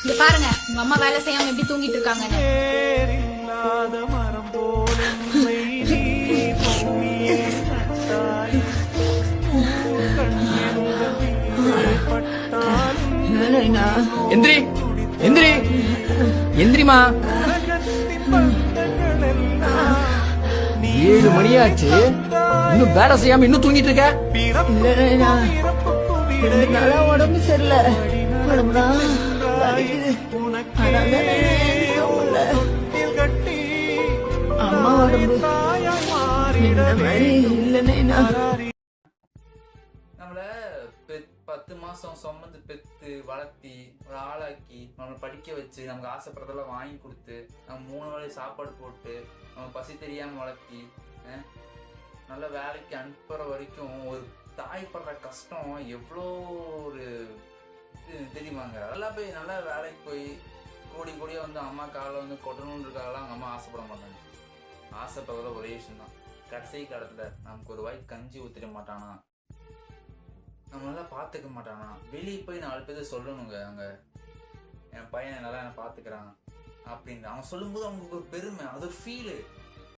இங்க பாருங்க உங்க அம்மா வேலை செய்யாம எப்படி தூங்கிட்டு இருக்காங்கன்னு. எந்திரி எந்திரி எந்திரிமா. 7 மணியாச்சு, இன்னும் வேலை செய்யாம இன்னும் தூங்கிட்டு இருக்க. இல்லைண்ணா, 2 நாளா உடம்பு சரியில்லை. உடம்புதான் வலிக்குது. அதனால எந்திரிக்க முடியல. அம்மா உடம்பு இந்த மாதிரி இல்லைண்ணா. நம்மள 10 மாசம் சுமந்து பெத்து வளர்த்தி ஒரு ஆளாக்கி நம்மளை படிக்க வச்சு நமக்கு ஆசைப்படுறதெல்லாம் வாங்கி கொடுத்து நம்ம 3 வேளை சாப்பாடு போட்டு நம்ம பசி தெரியாம வளர்த்தி நல்ல வேலைக்கு அனுப்புற வரைக்கும் ஒரு தாய் படுற கஷ்டம் எவ்வளோ ஒரு தெரியுமாங்க. அதெல்லாம் போய் நல்லா வேலைக்கு போய் கோடி கோடியாக வந்து அம்மா காலில் வந்து கொட்டணுன்றதுக்காகலாம் அவங்க அம்மா ஆசைப்பட மாட்டாங்க. ஆசைப்படுறத ஒரே விஷயம்தான், கடைசி காலத்தில் நமக்கு ஒரு வாய் கஞ்சி ஊற்றிட மாட்டானா, நம்மளால பார்த்துக்க மாட்டானா, வெளியே போய் 4 பேர் சொல்லணுங்க அங்கே என் பையன் நல்லா என்னை பார்த்துக்கிறான் அப்படின்னு அவன் சொல்லும்போது அவங்களுக்கு ஒரு பெருமை, அது ஒரு ஃபீலு.